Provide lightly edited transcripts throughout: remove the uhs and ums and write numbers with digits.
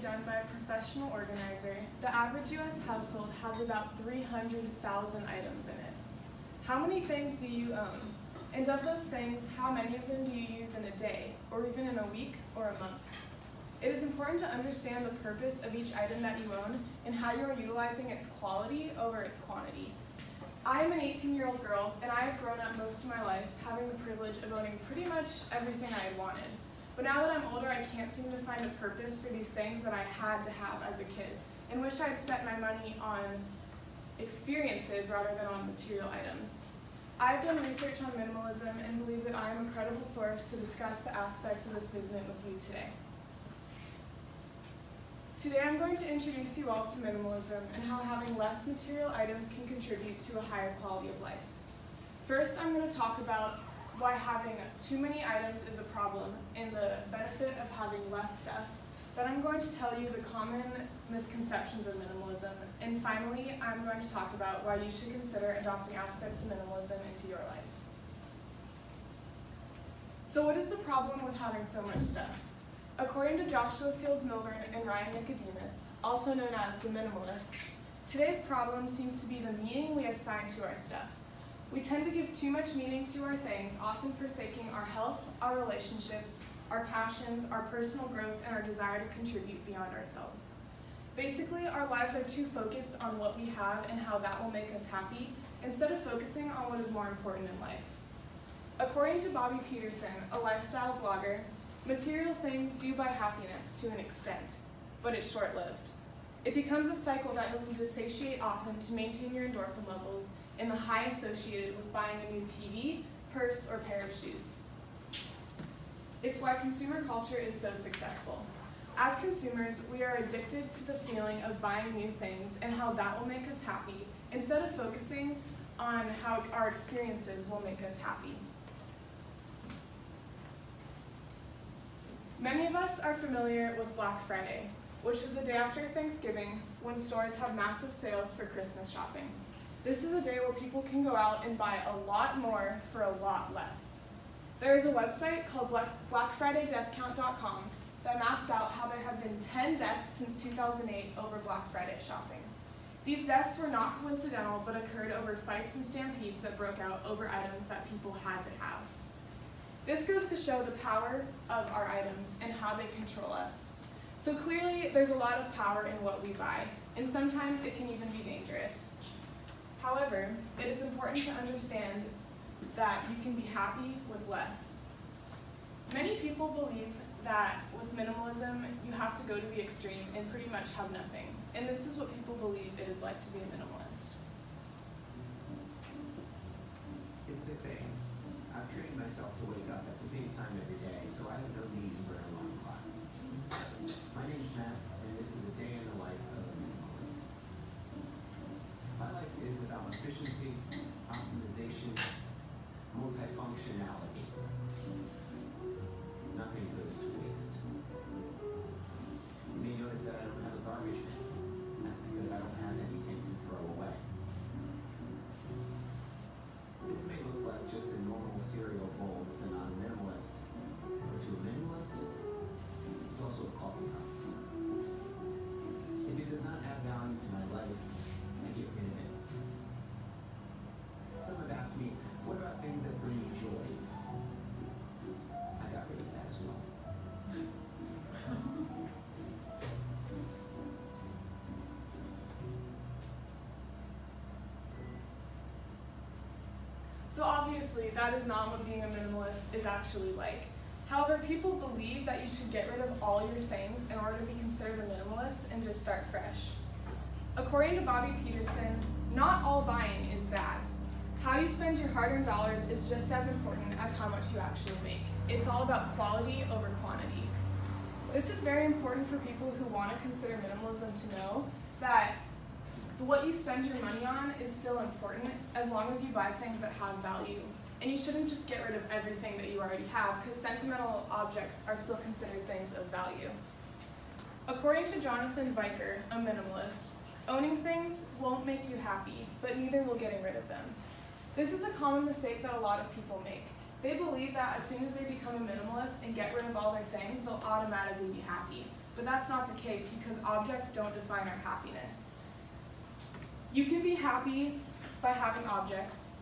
done by a professional organizer, the average U.S. household has about 300,000 items in it. How many things do you own? And of those things, how many of them do you use in a day, or even in a week or a month? It is important to understand the purpose of each item that you own and how you are utilizing its quality over its quantity. I am an 18-year-old girl, and I have grown up most of my life having the privilege of owning pretty much everything I had wanted. But now that I'm older, I can't seem to find a purpose for these things that I had to have as a kid, and wish I'd spent my money on experiences rather than on material items. I've done research on minimalism and believe that I am a credible source to discuss the aspects of this movement with you today. Today I'm going to introduce you all to minimalism and how having less material items can contribute to a higher quality of life. First, I'm going to talk about why having too many items is a problem and the benefit of having less stuff. Then I'm going to tell you the common misconceptions of minimalism. And finally, I'm going to talk about why you should consider adopting aspects of minimalism into your life. So what is the problem with having so much stuff? According to Joshua Fields Milburn and Ryan Nicodemus, also known as the minimalists, today's problem seems to be the meaning we assign to our stuff. We tend to give too much meaning to our things, often forsaking our health, our relationships, our passions, our personal growth, and our desire to contribute beyond ourselves. Basically, our lives are too focused on what we have and how that will make us happy, instead of focusing on what is more important in life. According to Bobby Peterson, a lifestyle blogger, material things do buy happiness to an extent, but it's short-lived. It becomes a cycle that you'll need to satiate often to maintain your endorphin levels and the high associated with buying a new TV, purse, or pair of shoes. It's why consumer culture is so successful. As consumers, we are addicted to the feeling of buying new things and how that will make us happy, instead of focusing on how our experiences will make us happy. Many of us are familiar with Black Friday, which is the day after Thanksgiving when stores have massive sales for Christmas shopping. This is a day where people can go out and buy a lot more for a lot less. There is a website called BlackFridayDeathCount.com that maps out how there have been 10 deaths since 2008 over Black Friday shopping. These deaths were not coincidental, but occurred over fights and stampedes that broke out over items that people had to have. This goes to show the power of our items and how they control us. So clearly, there's a lot of power in what we buy, and sometimes it can even be dangerous. However, it is important to understand that you can be happy with less. Many people believe that with minimalism, you have to go to the extreme and pretty much have nothing. And this is what people believe it is like to be a minimalist. It's 6 a.m. I've trained myself to wake up at the same time every day, so I have no need for an alarm clock. My name's Matt, and this is a day in the life of a minimalist. My life is about efficiency, optimization, multifunctionality. Nothing goes to waste. You may notice that I don't have a garbage bin. That's because I don't have anything to throw away. This may look like just a normal cereal bowl to the non-minimalist, but to a minimalist, it's also a coffee cup. If it does not add value to my life, I get rid of it. Some have asked me, what about things that bring you joy? I got rid of that as well. So obviously, that is not what being a minimalist is actually like. However, people believe that you should get rid of all your things in order to be considered a minimalist and just start fresh. According to Bobby Peterson, not all buying is bad. How you spend your hard-earned dollars is just as important as how much you actually make. It's all about quality over quantity. This is very important for people who want to consider minimalism to know that what you spend your money on is still important as long as you buy things that have value. And you shouldn't just get rid of everything that you already have, because sentimental objects are still considered things of value. According to Jonathan Viker, a minimalist, owning things won't make you happy, but neither will getting rid of them. This is a common mistake that a lot of people make. They believe that as soon as they become a minimalist and get rid of all their things, they'll automatically be happy. but that's not the case because objects don't define our happiness. You can be happy by having objects,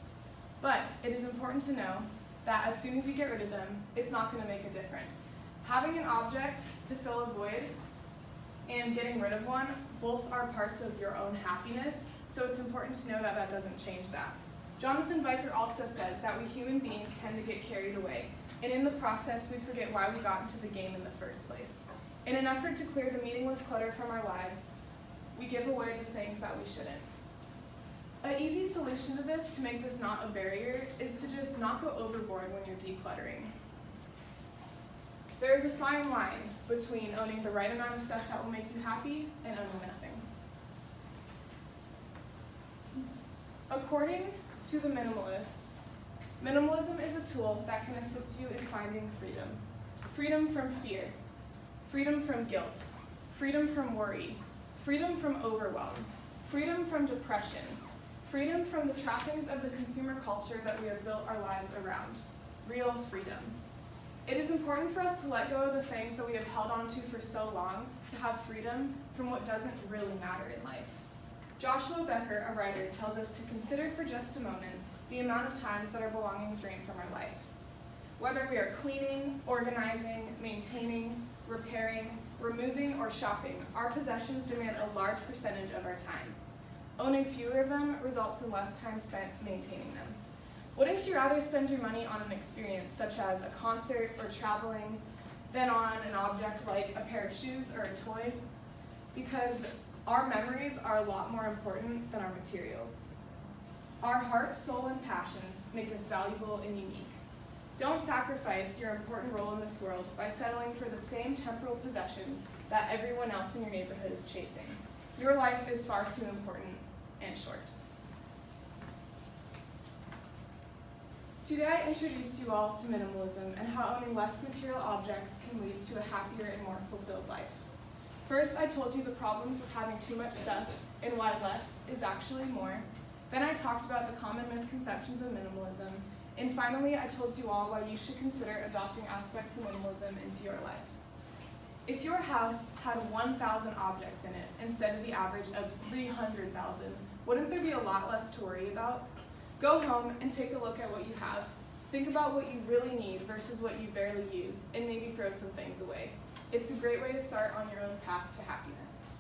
but it is important to know that as soon as you get rid of them, it's not going to make a difference. Having an object to fill a void and getting rid of one, both are parts of your own happiness, so it's important to know that that doesn't change that. Jonathan Viker also says that we human beings tend to get carried away, and in the process we forget why we got into the game in the first place. In an effort to clear the meaningless clutter from our lives, we give away the things that we shouldn't. An easy solution to this, to make this not a barrier, is to just not go overboard when you're decluttering. There is a fine line between owning the right amount of stuff that will make you happy and owning nothing. According to the minimalists, minimalism is a tool that can assist you in finding freedom. Freedom from fear, freedom from guilt, freedom from worry, freedom from overwhelm, freedom from depression, freedom from the trappings of the consumer culture that we have built our lives around. Real freedom. It is important for us to let go of the things that we have held on to for so long to have freedom from what doesn't really matter in life. Joshua Becker, a writer, tells us to consider for just a moment the amount of times that our belongings drain from our life. Whether we are cleaning, organizing, maintaining, repairing, removing, or shopping, our possessions demand a large percentage of our time. Owning fewer of them results in less time spent maintaining them. Wouldn't you rather spend your money on an experience such as a concert or traveling than on an object like a pair of shoes or a toy? Because our memories are a lot more important than our materials. Our heart, soul, and passions make us valuable and unique. Don't sacrifice your important role in this world by settling for the same temporal possessions that everyone else in your neighborhood is chasing. Your life is far too important and short. Today I introduced you all to minimalism and how owning less material objects can lead to a happier and more fulfilled life. First, I told you the problems with having too much stuff and why less is actually more. Then I talked about the common misconceptions of minimalism. And finally, I told you all why you should consider adopting aspects of minimalism into your life. If your house had 1,000 objects in it instead of the average of 300,000, wouldn't there be a lot less to worry about? Go home and take a look at what you have. Think about what you really need versus what you barely use, and maybe throw some things away. It's a great way to start on your own path to happiness.